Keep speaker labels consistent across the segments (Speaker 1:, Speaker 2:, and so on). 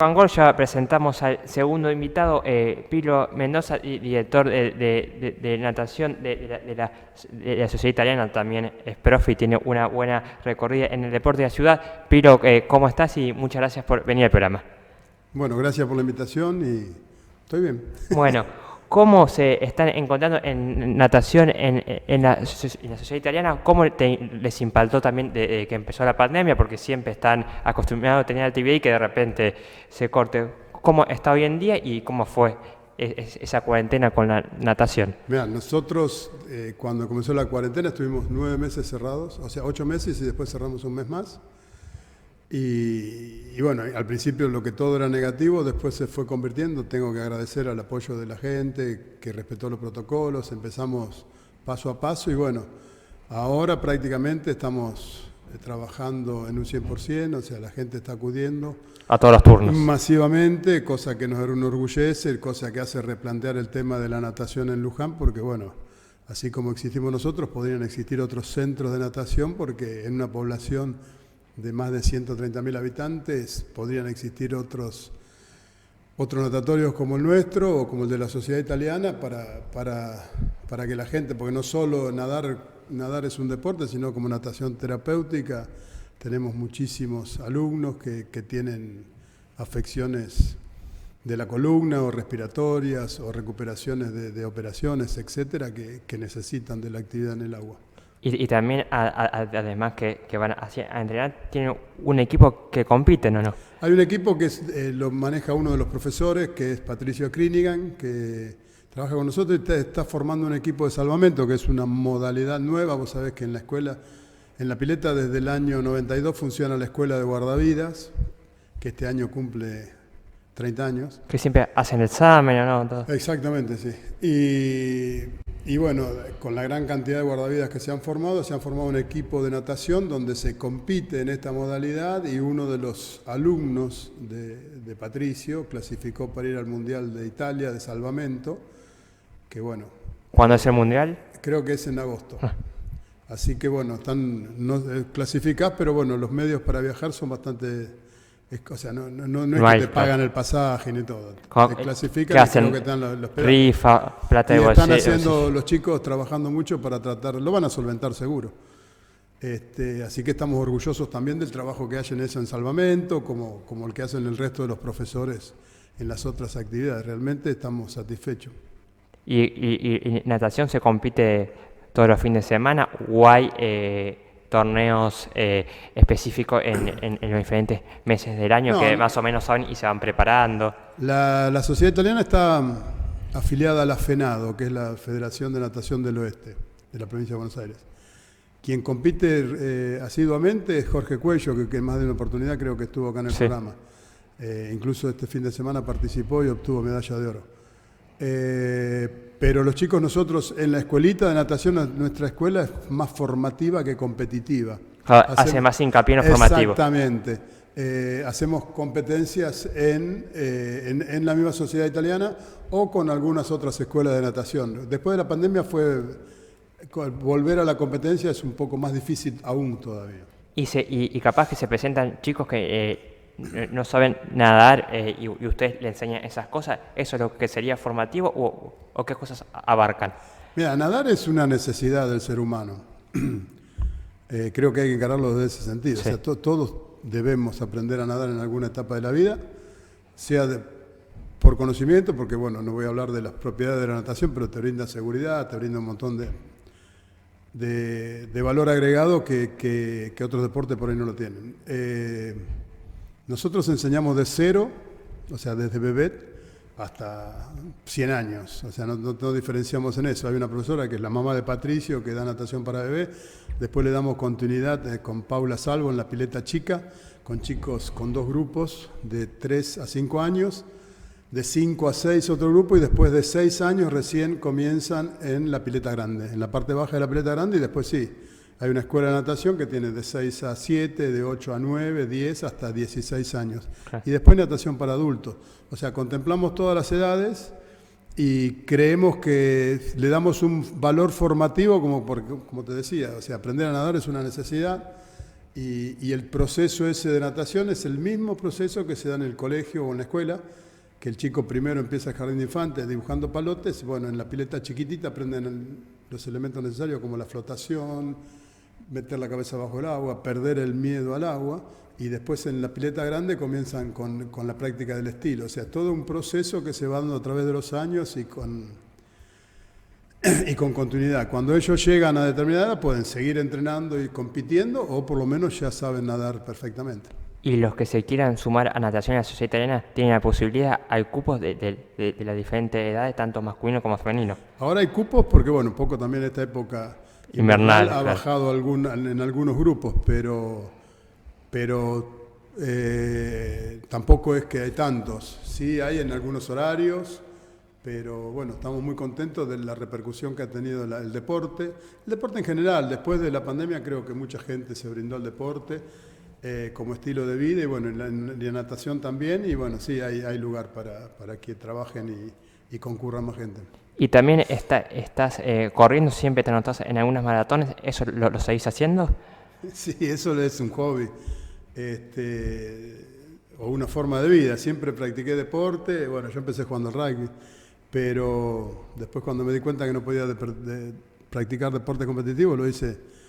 Speaker 1: Angol, ya presentamos al segundo invitado, Pilo Mendoza, director de natación de la Sociedad Italiana, también es profe y tiene una buena recorrida en el deporte de la ciudad. Pilo, ¿cómo estás? Y muchas gracias por venir al programa.
Speaker 2: Bueno, gracias por la invitación y estoy bien.
Speaker 1: Bueno, ¿cómo se están encontrando en natación en la Sociedad Italiana? ¿Cómo les impactó también de que empezó la pandemia? Porque siempre están acostumbrados a tener actividad y que de repente se corte. ¿Cómo está hoy en día y cómo fue esa cuarentena con la natación?
Speaker 2: Mira, nosotros cuando comenzó la cuarentena estuvimos 9 meses cerrados, o sea, 8 meses y después cerramos un mes más. Y bueno, al principio lo que todo era negativo, después se fue convirtiendo. Tengo que agradecer al apoyo de la gente que respetó los protocolos, empezamos paso a paso y bueno, ahora prácticamente estamos trabajando en un 100%, o sea, la gente está acudiendo
Speaker 1: A todos los turnos.
Speaker 2: masivamente, cosa que nos enorgullece, cosa que hace replantear el tema de la natación en Luján, porque bueno, así como existimos nosotros, podrían existir otros centros de natación, porque en una población de más de 130.000 habitantes podrían existir otros natatorios como el nuestro o como el de la Sociedad Italiana para que la gente, porque no solo nadar es un deporte, sino como natación terapéutica, tenemos muchísimos alumnos que tienen afecciones de la columna o respiratorias o recuperaciones de operaciones, etcétera, que necesitan de la actividad en el agua.
Speaker 1: Y también, además que van a entrenar, tienen un equipo que compite, ¿no?
Speaker 2: Hay un equipo que lo maneja uno de los profesores, que es Patricio Krinigan, que trabaja con nosotros y está formando un equipo de salvamento, que es una modalidad nueva. Vos sabés que en la escuela, en la pileta desde el año 92 funciona la escuela de guardavidas, que este año cumple 30 años.
Speaker 1: Que siempre hacen examen, ¿no? Todo.
Speaker 2: Exactamente, sí. Y bueno, con la gran cantidad de guardavidas que se han formado un equipo de natación donde se compite en esta modalidad y uno de los alumnos de Patricio clasificó para ir al Mundial de Italia de salvamento, que bueno.
Speaker 1: ¿Cuándo es el Mundial?
Speaker 2: Creo que es en agosto. Así que bueno, no clasificás, pero bueno, los medios para viajar son bastante... o sea, no es que te pagan el pasaje ni todo. Te clasifican
Speaker 1: ¿Qué hacen?
Speaker 2: Y creo que están los
Speaker 1: Rifa, plata de
Speaker 2: y
Speaker 1: bolsillo.
Speaker 2: están haciendo los chicos trabajando mucho para tratar, lo van a solventar seguro. Así que estamos orgullosos también del trabajo que hacen eso en salvamento, como el que hacen el resto de los profesores en las otras actividades. Realmente estamos satisfechos.
Speaker 1: ¿Y natación se compite todos los fines de semana o hay torneos específicos en los diferentes meses del año que más o menos saben y se van preparando?
Speaker 2: La Sociedad Italiana está afiliada a la FENADO, que es la Federación de Natación del Oeste de la provincia de Buenos Aires. Quien compite asiduamente es Jorge Cuello, que en más de una oportunidad creo que estuvo acá en el programa. Incluso este fin de semana participó y obtuvo medalla de oro. Pero los chicos, nosotros en la escuelita de natación, nuestra escuela es más formativa que competitiva.
Speaker 1: Hace más hincapié en lo formativo.
Speaker 2: Exactamente. Hacemos competencias en la misma Sociedad Italiana o con algunas otras escuelas de natación. Después de la pandemia volver a la competencia es un poco más difícil aún todavía.
Speaker 1: Y capaz que se presentan chicos que no saben nadar y ustedes les enseñan esas cosas. ¿Eso es lo que sería formativo o qué cosas abarcan?
Speaker 2: Mira, nadar es una necesidad del ser humano. Creo que hay que encararlo desde ese sentido. Sí. O sea, todos debemos aprender a nadar en alguna etapa de la vida, sea por conocimiento, porque bueno, no voy a hablar de las propiedades de la natación, pero te brinda seguridad, te brinda un montón de valor agregado que otros deportes por ahí no lo tienen. Nosotros enseñamos de cero, o sea, desde bebé hasta 100 años, o sea, no diferenciamos en eso. Hay una profesora que es la mamá de Patricio, que da natación para bebé, después le damos continuidad con Paula Salvo en la pileta chica, con chicos con 2 grupos de 3 a 5 años, de 5 a 6 otro grupo y después de 6 años recién comienzan en la pileta grande, en la parte baja de la pileta grande y después sí. Hay una escuela de natación que tiene de 6 a 7, de 8 a 9, 10 hasta 16 años. Claro. Y después natación para adultos. O sea, contemplamos todas las edades y creemos que le damos un valor formativo como te decía. O sea, aprender a nadar es una necesidad Y el proceso ese de natación es el mismo proceso que se da en el colegio o en la escuela, que el chico primero empieza el jardín de infantes dibujando palotes, bueno, en la pileta chiquitita aprenden los elementos necesarios como la flotación, meter la cabeza bajo el agua, perder el miedo al agua, y después en la pileta grande comienzan con la práctica del estilo. O sea, todo un proceso que se va dando a través de los años y con continuidad. Cuando ellos llegan a determinada edad pueden seguir entrenando y compitiendo, o por lo menos ya saben nadar perfectamente.
Speaker 1: Y los que se quieran sumar a natación en la Sociedad Italiana tienen la posibilidad, hay cupos de las diferentes edades, tanto masculino como femenino.
Speaker 2: Ahora hay cupos porque, bueno, un poco también esta época invernal ha bajado en algunos grupos, pero tampoco es que hay tantos. Sí hay en algunos horarios, pero bueno, estamos muy contentos de la repercusión que ha tenido el deporte. El deporte en general, después de la pandemia creo que mucha gente se brindó al deporte como estilo de vida, y bueno, en la natación también, y bueno, sí, hay lugar para que trabajen y concurra más gente.
Speaker 1: Y también estás corriendo, siempre te anotás en algunas maratones, ¿eso lo seguís haciendo?
Speaker 2: Sí, eso es un hobby, o una forma de vida. Siempre practiqué deporte, bueno, yo empecé jugando al rugby, pero después cuando me di cuenta que no podía practicar deporte competitivo, lo hice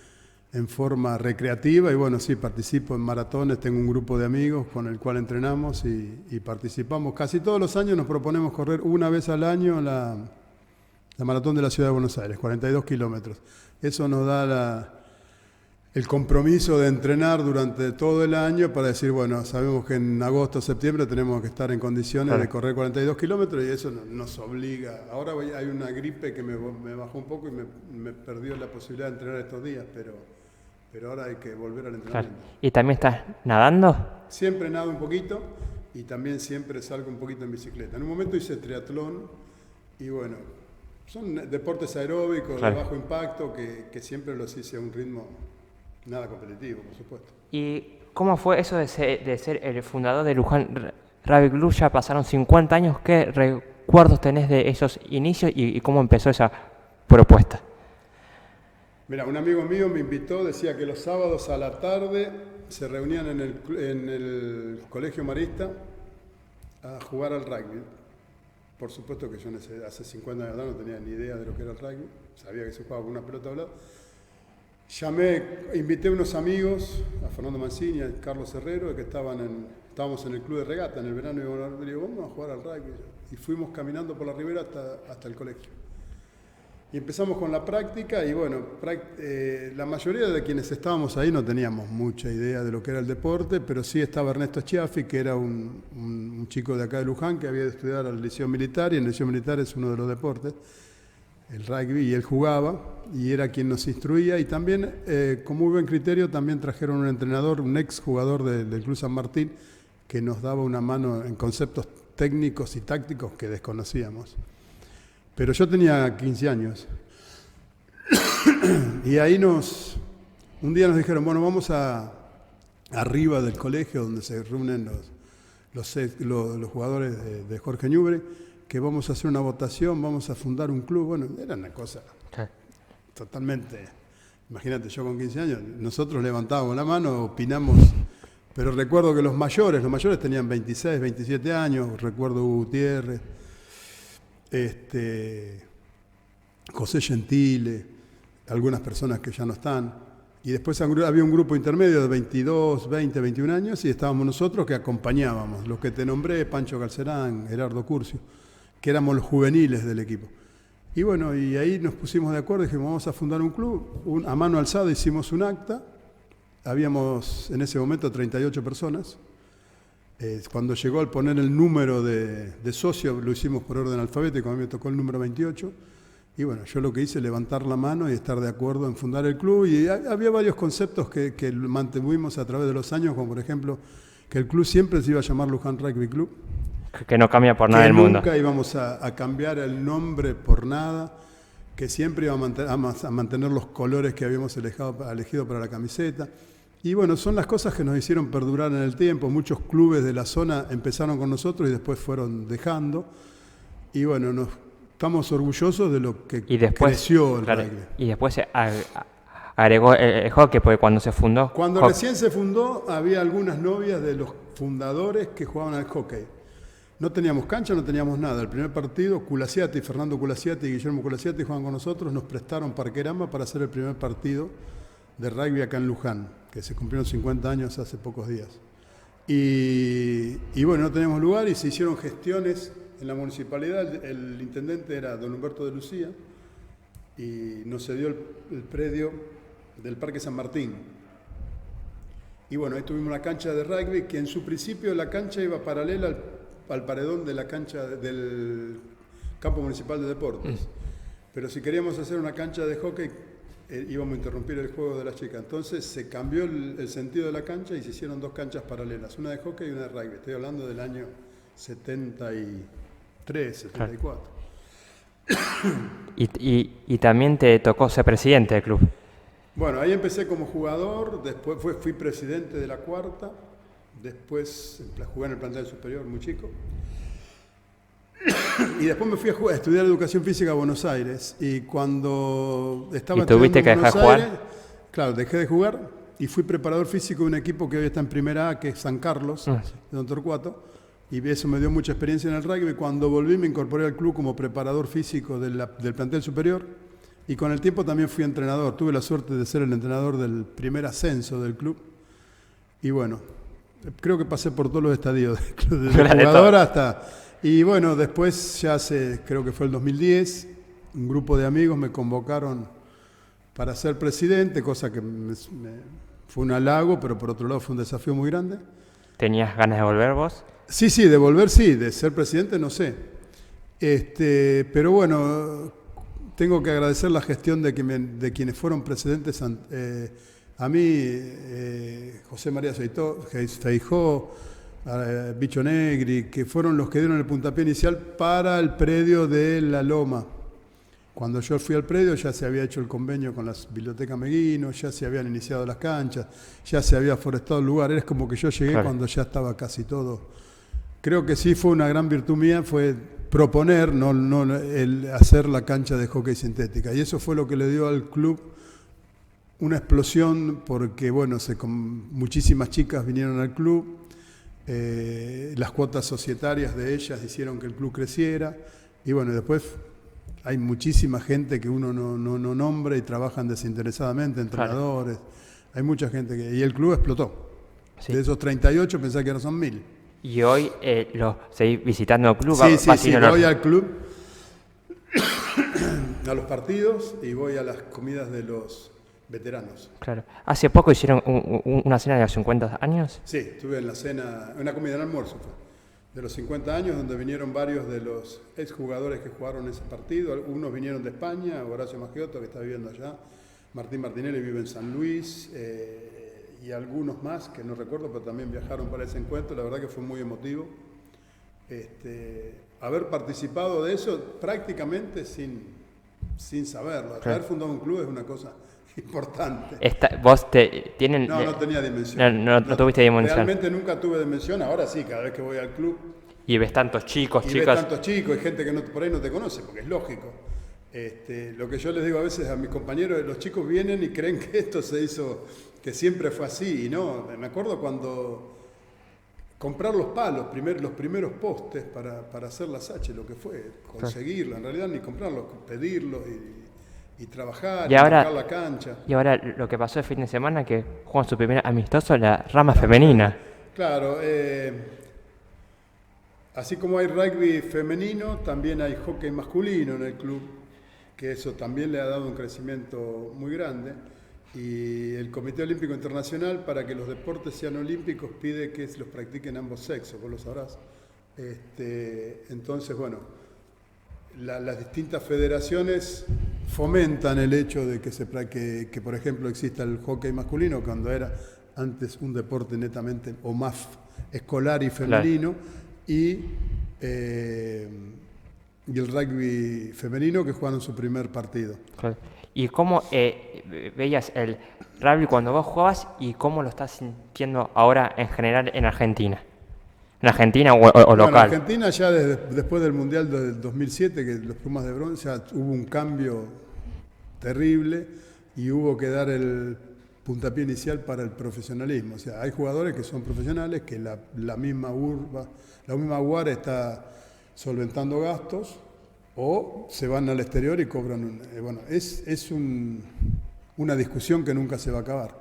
Speaker 2: en forma recreativa, y bueno, sí, participo en maratones, tengo un grupo de amigos con el cual entrenamos y participamos. Casi todos los años nos proponemos correr una vez al año la maratón de la Ciudad de Buenos Aires, 42 kilómetros. Eso nos da el compromiso de entrenar durante todo el año para decir, bueno, sabemos que en agosto o septiembre tenemos que estar en condiciones de correr 42 kilómetros, y eso nos obliga. Ahora hay una gripe que me bajó un poco y me perdió la posibilidad de entrenar estos días, pero ahora hay que volver al entrenamiento.
Speaker 1: Claro. ¿Y también estás nadando?
Speaker 2: Siempre nado un poquito y también siempre salgo un poquito en bicicleta. En un momento hice triatlón y bueno, son deportes aeróbicos, claro, de bajo impacto que siempre los hice a un ritmo nada competitivo, por supuesto.
Speaker 1: ¿Y cómo fue eso de ser el fundador de Luján Rugby Club? Ya pasaron 50 años, ¿qué recuerdos tenés de esos inicios y cómo empezó esa propuesta?
Speaker 2: Mira, un amigo mío me invitó, decía que los sábados a la tarde se reunían en el Colegio Marista a jugar al rugby. Por supuesto que yo hace 50 años no tenía ni idea de lo que era el rugby, sabía que se jugaba con una pelota doblada. Invité a unos amigos, a Fernando Mancini y a Carlos Herrero, que estábamos en el club de regata en el verano, y digo, vamos a jugar al rugby. Y fuimos caminando por la ribera hasta el colegio. Y empezamos con la práctica, y bueno, la mayoría de quienes estábamos ahí no teníamos mucha idea de lo que era el deporte, pero sí estaba Ernesto Schiaffi, que era un chico de acá de Luján, que había de estudiar al Liceo Militar, y el Liceo Militar es uno de los deportes, el rugby, y él jugaba, y era quien nos instruía, y también, con muy buen criterio, también trajeron un entrenador, un ex jugador del Club San Martín, que nos daba una mano en conceptos técnicos y tácticos que desconocíamos. Pero yo tenía 15 años, y ahí un día nos dijeron, bueno, vamos arriba del colegio, donde se reúnen los jugadores de Jorge Ñuble, que vamos a hacer una votación, vamos a fundar un club. Bueno, era una cosa totalmente, imagínate, yo con 15 años, nosotros levantábamos la mano, opinamos, pero recuerdo que los mayores tenían 26, 27 años, recuerdo Hugo Gutiérrez, José Gentile, algunas personas que ya no están, y después había un grupo intermedio de 22, 20, 21 años, y estábamos nosotros que acompañábamos, los que te nombré, Pancho Calcerán, Gerardo Curcio, que éramos los juveniles del equipo. Y bueno, y ahí nos pusimos de acuerdo, dijimos, vamos a fundar un club, a mano alzada hicimos un acta, habíamos en ese momento 38 personas. Cuando llegó al poner el número de socio, lo hicimos por orden alfabético, a mí me tocó el número 28, y bueno, yo lo que hice es levantar la mano y estar de acuerdo en fundar el club, y había varios conceptos que mantuvimos a través de los años, como por ejemplo, que el club siempre se iba a llamar Luján Rugby Club.
Speaker 1: Que no cambia por nada el mundo.
Speaker 2: Nunca íbamos a cambiar el nombre por nada, que siempre íbamos a mantener los colores que habíamos elegido para la camiseta. Y bueno, son las cosas que nos hicieron perdurar en el tiempo. Muchos clubes de la zona empezaron con nosotros y después fueron dejando. Y bueno, estamos orgullosos de lo que creció el rugby.
Speaker 1: Y después, agregó el hockey, porque cuando se fundó...
Speaker 2: Cuando recién se fundó, había algunas novias de los fundadores que jugaban al hockey. No teníamos cancha, no teníamos nada. El primer partido, Fernando Culasiati y Guillermo Culasiati jugaban con nosotros, nos prestaron Parquerama para hacer el primer partido de rugby acá en Luján, que se cumplieron 50 años hace pocos días. Y bueno, no teníamos lugar y se hicieron gestiones en la municipalidad. El intendente era don Humberto de Lucía y nos cedió el predio del Parque San Martín. Y bueno, ahí tuvimos una cancha de rugby que en su principio la cancha iba paralela al paredón de la cancha del campo municipal de deportes. Pero si queríamos hacer una cancha de hockey, íbamos a interrumpir el juego de las chicas. Entonces se cambió el sentido de la cancha y se hicieron dos canchas paralelas, una de hockey y una de rugby. Estoy hablando del año 73, 74.
Speaker 1: Y también te tocó ser presidente del club.
Speaker 2: Bueno, ahí empecé como jugador, después fui presidente de la cuarta, después jugué en el plantel superior, muy chico. Y después me fui a estudiar educación física a Buenos Aires. Y cuando estaba
Speaker 1: tuviste que dejar jugar?
Speaker 2: Claro, dejé de jugar y fui preparador físico de un equipo que hoy está en Primera A, que es San Carlos, de Don Torcuato. Y eso me dio mucha experiencia en el rugby. Cuando volví me incorporé al club como preparador físico del plantel superior. Y con el tiempo también fui entrenador. Tuve la suerte de ser el entrenador del primer ascenso del club. Y bueno, creo que pasé por todos los estadios del club, desde jugador hasta... Y bueno, después creo que fue el 2010, un grupo de amigos me convocaron para ser presidente, cosa que fue un halago, pero por otro lado fue un desafío muy grande.
Speaker 1: ¿Tenías ganas de volver vos?
Speaker 2: Sí, de volver sí, de ser presidente no sé. Pero bueno, tengo que agradecer la gestión de quienes fueron presidentes a mí, José María Feijó, Bicho Negri, que fueron los que dieron el puntapié inicial para el predio de La Loma. Cuando yo fui al predio ya se había hecho el convenio con la Biblioteca Meguino, ya se habían iniciado las canchas, ya se había forestado el lugar. Es como que yo llegué cuando ya estaba casi todo. Creo que sí fue una gran virtud mía, fue proponer, no el hacer la cancha de hockey sintética. Y eso fue lo que le dio al club una explosión, porque bueno, muchísimas chicas vinieron al club. Las cuotas societarias de ellas hicieron que el club creciera y bueno, después hay muchísima gente que uno no nombra y trabajan desinteresadamente, entrenadores, hay mucha gente y el club explotó. Sí. De esos 38 pensé que ahora son 1000.
Speaker 1: ¿Y hoy seguís visitando el club?
Speaker 2: Sí, voy al club a los partidos y voy a las comidas de los veteranos.
Speaker 1: Claro. ¿Hace poco hicieron una cena de los 50 años?
Speaker 2: Sí, estuve en la cena, una comida en almuerzo de los 50 años, donde vinieron varios de los exjugadores que jugaron ese partido. Algunos vinieron de España, Horacio Maggiotto, que está viviendo allá, Martín Martinelli vive en San Luis, y algunos más, que no recuerdo, pero también viajaron para ese encuentro. La verdad que fue muy emotivo. Haber participado de eso prácticamente sin saberlo. Claro. Haber fundado un club es una cosa importante.
Speaker 1: No
Speaker 2: tenía dimensión.
Speaker 1: No tuviste dimensión.
Speaker 2: Realmente nunca tuve dimensión, ahora sí, cada vez que voy al club.
Speaker 1: Y ves tantos chicos,
Speaker 2: ves tantos chicos, y gente que por ahí no te conoce, porque es lógico. Lo que yo les digo a veces a mis compañeros, los chicos vienen y creen que esto se hizo, que siempre fue así, y no. Me acuerdo cuando comprar los palos, los primeros postes para hacer las H, lo que fue, conseguirlo, en realidad ni comprarlos, pedirlos y trabajar, y tocar la cancha.
Speaker 1: Y ahora lo que pasó el fin de semana, que juegan su primer amistoso la rama femenina.
Speaker 2: Claro, así como hay rugby femenino, también hay hockey masculino en el club, que eso también le ha dado un crecimiento muy grande. Y el Comité Olímpico Internacional, para que los deportes sean olímpicos, pide que los practiquen ambos sexos, vos lo sabrás. Entonces, bueno, las distintas federaciones fomentan el hecho de que, por ejemplo, exista el hockey masculino, cuando era antes un deporte netamente o más escolar y femenino, y el rugby femenino, que jugaron su primer partido.
Speaker 1: Claro. ¿Y cómo veías el rugby cuando vos jugabas y cómo lo estás sintiendo ahora en general en Argentina? ¿En Argentina o local?
Speaker 2: En Argentina ya después del Mundial del 2007, que los Pumas de Bronce, ya hubo un cambio terrible. y hubo que dar el puntapié inicial para el profesionalismo. O sea, hay jugadores que son profesionales, que la misma UAR está solventando gastos, o se van al exterior y cobran bueno, es una discusión que nunca se va a acabar.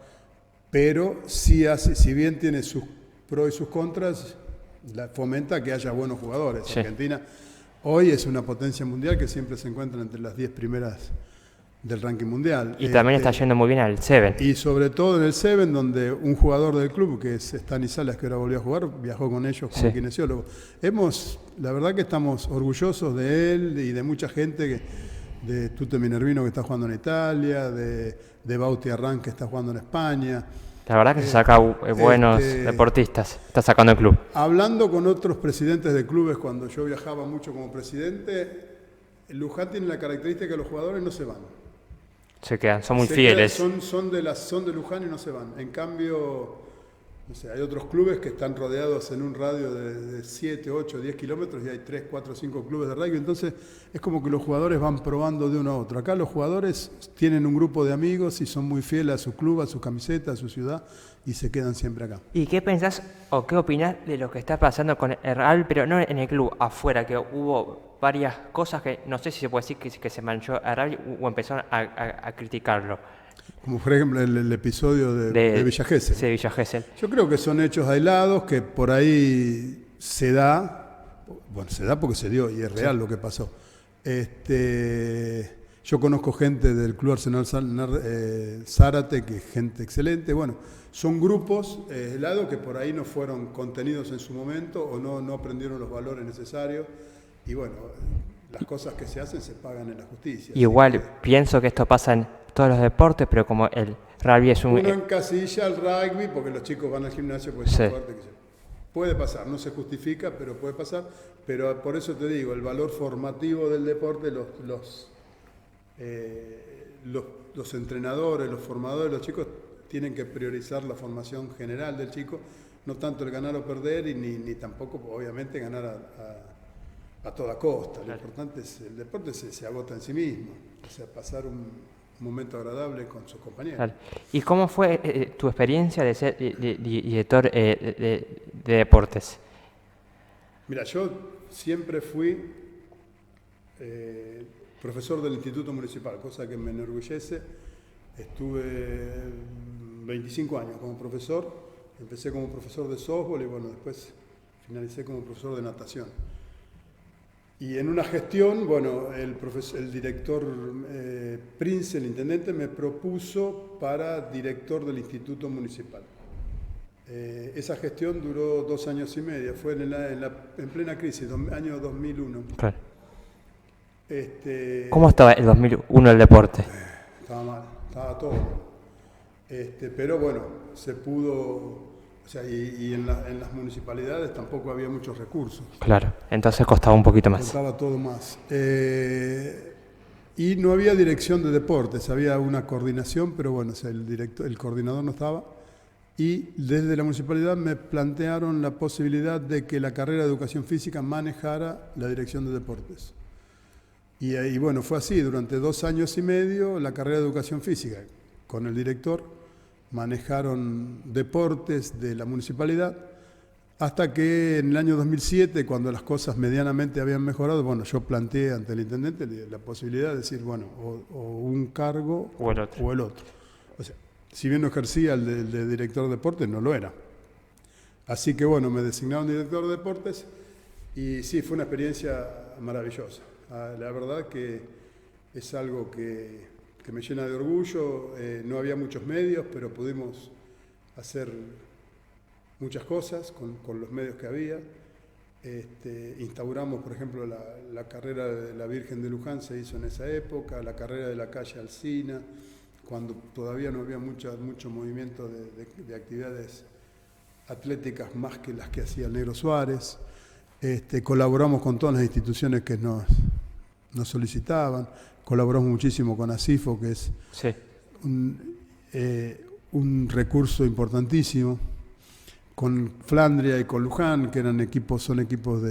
Speaker 2: Pero sí si bien tiene sus pros y sus contras, fomenta que haya buenos jugadores.
Speaker 1: Sí.
Speaker 2: Argentina hoy es una potencia mundial que siempre se encuentra entre las 10 primeras del ranking mundial.
Speaker 1: Y también está yendo muy bien al Seven.
Speaker 2: Y sobre todo en el Seven, donde un jugador del club, que es Stanis Salas, que ahora volvió a jugar, viajó con ellos como kinesiólogo. La verdad que estamos orgullosos de él y de mucha gente, de Tute Minervino, que está jugando en Italia, de Bauti Arran, que está jugando en España.
Speaker 1: La verdad que se saca buenos deportistas, está sacando el club.
Speaker 2: Hablando con otros presidentes de clubes, cuando yo viajaba mucho como presidente, Luján tiene la característica que los jugadores no se van.
Speaker 1: Se quedan, son muy fieles.
Speaker 2: Son de Luján y no se van. En cambio, no sé, hay otros clubes que están rodeados en un radio de 7, 8, 10 kilómetros y hay 3, 4, 5 clubes de rugby. Entonces es como que los jugadores van probando de uno a otro. Acá los jugadores tienen un grupo de amigos y son muy fieles a su club, a su camiseta, a su ciudad y se quedan siempre acá.
Speaker 1: ¿Y qué pensás o qué opinás de lo que está pasando con el rugby, pero no en el club, afuera, que hubo varias cosas que no sé si se puede decir que se manchó el rugby o empezaron a criticarlo?
Speaker 2: Como por ejemplo el episodio de Villa Gesell.
Speaker 1: Sí, Villa Gesell.
Speaker 2: Yo creo que son hechos aislados, que por ahí se da, bueno, se da porque se dio y es real lo que pasó. Yo conozco gente del Club Arsenal Zárate, que es gente excelente. Bueno, son grupos aislados que por ahí no fueron contenidos en su momento o no aprendieron los valores necesarios. Y bueno, las cosas que se hacen se pagan en la justicia.
Speaker 1: Igual pienso que esto pasa en todos los deportes, pero como el rugby es un...
Speaker 2: Uno encasilla al rugby porque los chicos van al gimnasio porque son fuertes. Puede pasar, no se justifica, pero puede pasar. Pero por eso te digo, el valor formativo del deporte, los entrenadores, los formadores, los chicos tienen que priorizar la formación general del chico, no tanto el ganar o perder y ni tampoco, obviamente, ganar a toda costa. Lo importante es el deporte se agota en sí mismo, o sea, pasar un momento agradable con sus compañeros.
Speaker 1: Claro. ¿Y cómo fue tu experiencia de ser director de deportes?
Speaker 2: Mira, yo siempre fui profesor del Instituto Municipal, cosa que me enorgullece. Estuve 25 años como profesor, empecé como profesor de softball y bueno, después finalicé como profesor de natación. Y en una gestión, bueno, el director Prince, el intendente, me propuso para director del Instituto Municipal. Esa gestión duró 2 años y medio, fue en plena crisis, año 2001. Claro.
Speaker 1: ¿Cómo estaba el 2001 el deporte?
Speaker 2: Estaba mal, estaba todo. Pero bueno, se pudo... O sea, y en las municipalidades tampoco había muchos recursos.
Speaker 1: Claro, entonces costaba un poquito más.
Speaker 2: Costaba todo más. Y no había dirección de deportes, había una coordinación, pero bueno, o sea, el coordinador no estaba. Y desde la municipalidad me plantearon la posibilidad de que la carrera de educación física manejara la dirección de deportes. Y bueno, fue así, durante 2 años y medio la carrera de educación física con el director manejaron deportes de la municipalidad, hasta que en el año 2007, cuando las cosas medianamente habían mejorado, bueno, yo planteé ante el intendente la posibilidad de decir, bueno, o un cargo o el otro. O sea, si bien no ejercía el de director de deportes, no lo era. Así que bueno, me designaron director de deportes y sí, fue una experiencia maravillosa. La verdad que es algo que me llena de orgullo. No había muchos medios, pero pudimos hacer muchas cosas con los medios que había. Instauramos, por ejemplo, la carrera de la Virgen de Luján se hizo en esa época, la carrera de la calle Alsina, cuando todavía no había mucho movimiento de actividades atléticas más que las que hacía el Negro Suárez. Colaboramos con todas las instituciones que nos solicitaban. Colaboramos muchísimo con ASIFO, que es un recurso importantísimo, con Flandria y con Luján, que son equipos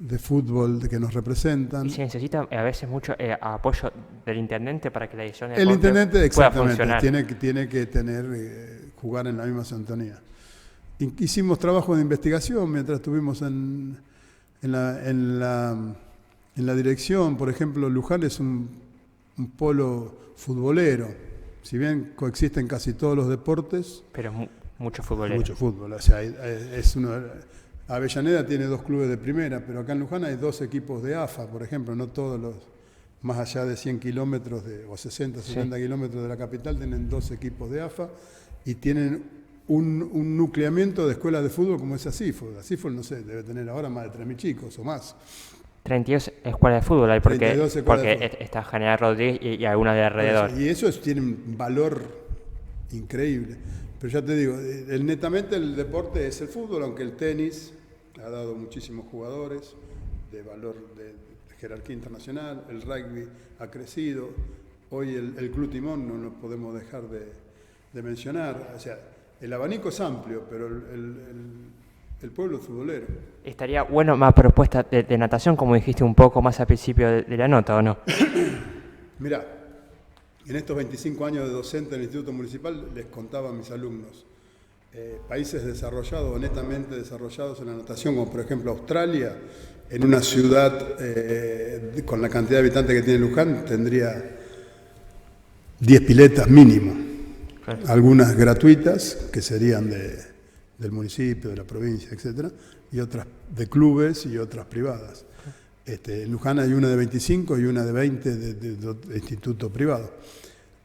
Speaker 2: de fútbol que nos representan.
Speaker 1: Y se necesita a veces mucho apoyo del intendente para que la edición de
Speaker 2: El
Speaker 1: deporte
Speaker 2: intendente,
Speaker 1: pueda
Speaker 2: exactamente,
Speaker 1: funcionar.
Speaker 2: tiene que tener, jugar en la misma sintonía. Hicimos trabajo de investigación mientras estuvimos en la dirección. Por ejemplo, Luján es un polo futbolero. Si bien coexisten casi todos los deportes,
Speaker 1: Pero mucho futbolero.
Speaker 2: mucho fútbol. O sea, Avellaneda tiene 2 clubes de primera, pero acá en Luján hay 2 equipos de AFA, por ejemplo. No todos los, más allá de 100 kilómetros o 60, 70 kilómetros de la capital, tienen 2 equipos de AFA y tienen un nucleamiento de escuelas de fútbol como es Asifo. Asifo, no sé, debe tener ahora más de 3.000 chicos o más.
Speaker 1: 32 escuelas de fútbol hay porque
Speaker 2: de fútbol.
Speaker 1: Está General Rodríguez y algunas de alrededor.
Speaker 2: Y eso tiene un valor increíble. Pero ya te digo, netamente el deporte es el fútbol, aunque el tenis ha dado muchísimos jugadores de valor de jerarquía internacional, el rugby ha crecido, hoy el Club Timón no lo podemos dejar de mencionar. O sea, el abanico es amplio, pero el pueblo es futbolero.
Speaker 1: Estaría bueno más propuestas de natación, como dijiste un poco más al principio de la nota, ¿o no?
Speaker 2: Mirá, en estos 25 años de docente en el Instituto Municipal les contaba a mis alumnos, países desarrollados o netamente desarrollados en la natación, como por ejemplo Australia, en una ciudad con la cantidad de habitantes que tiene Luján, tendría 10 piletas mínimo. Claro. Algunas gratuitas, que serían del municipio, de la provincia, etcétera, y otras de clubes y otras privadas. En Luján hay una de 25 y una de 20 de instituto privado.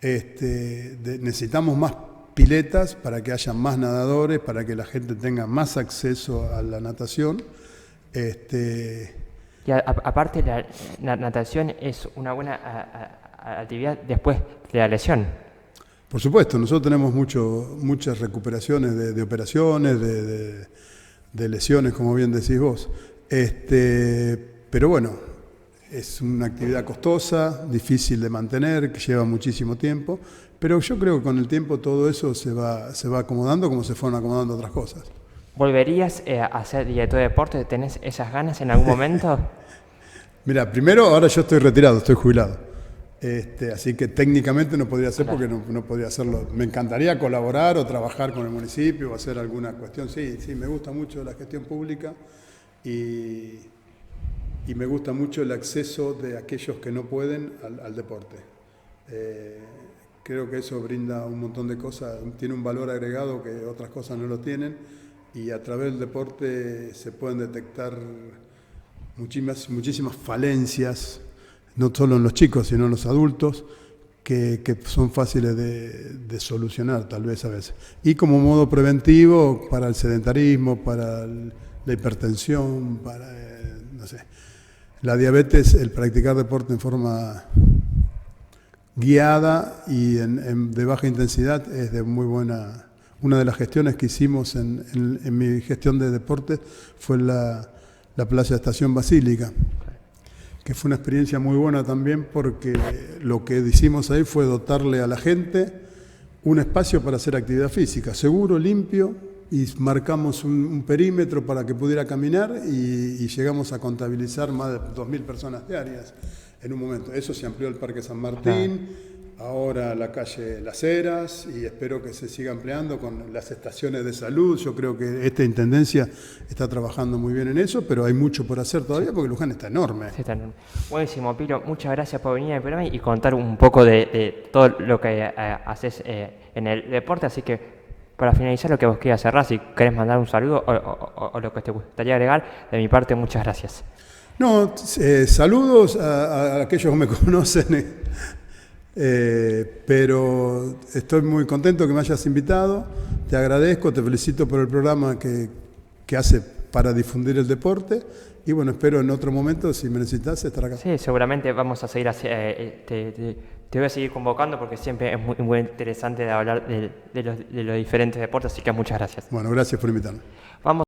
Speaker 2: Necesitamos más piletas para que haya más nadadores, para que la gente tenga más acceso a la natación.
Speaker 1: Y aparte la natación es una buena actividad después de la lesión.
Speaker 2: Por supuesto, nosotros tenemos muchas recuperaciones de operaciones, de lesiones, como bien decís vos. Pero bueno, es una actividad costosa, difícil de mantener, que lleva muchísimo tiempo, pero yo creo que con el tiempo todo eso se va acomodando como se fueron acomodando otras cosas.
Speaker 1: ¿Volverías a ser director de deporte? ¿Tenés esas ganas en algún momento?
Speaker 2: Mira, primero, ahora yo estoy retirado, estoy jubilado. Así que técnicamente no podría ser porque no podría hacerlo. Me encantaría colaborar o trabajar con el municipio o hacer alguna cuestión. Sí, me gusta mucho la gestión pública y me gusta mucho el acceso de aquellos que no pueden al deporte. Creo que eso brinda un montón de cosas, tiene un valor agregado que otras cosas no lo tienen y a través del deporte se pueden detectar muchísimas falencias, no solo en los chicos, sino en los adultos, que son fáciles de solucionar tal vez a veces. Y como modo preventivo para el sedentarismo, para la hipertensión, para, no sé, la diabetes, el practicar deporte en forma guiada y de baja intensidad es de muy buena. Una de las gestiones que hicimos en mi gestión de deporte fue la Playa Estación Basílica, que fue una experiencia muy buena también porque lo que hicimos ahí fue dotarle a la gente un espacio para hacer actividad física, seguro, limpio, y marcamos un perímetro para que pudiera caminar y llegamos a contabilizar más de 2.000 personas diarias en un momento. Eso se amplió al Parque San Martín, ahora la calle Las Heras, y espero que se siga ampliando con las estaciones de salud. Yo creo que esta intendencia está trabajando muy bien en eso, pero hay mucho por hacer todavía porque Luján está enorme.
Speaker 1: Sí, está enorme. Buenísimo, Pilo. Muchas gracias por venir al programa y contar un poco de todo lo que haces en el deporte. Así que, para finalizar, lo que vos quieras cerrar, si querés mandar un saludo o lo que te gustaría agregar, de mi parte, muchas gracias.
Speaker 2: No, saludos a aquellos que me conocen. Pero estoy muy contento que me hayas invitado, te agradezco, te felicito por el programa que hace para difundir el deporte y bueno, espero en otro momento, si me necesitas, estar acá.
Speaker 1: Sí, seguramente vamos a seguir, te voy a seguir convocando porque siempre es muy interesante de hablar de los diferentes deportes, así que muchas gracias.
Speaker 2: Bueno, gracias por invitarme.
Speaker 1: Vamos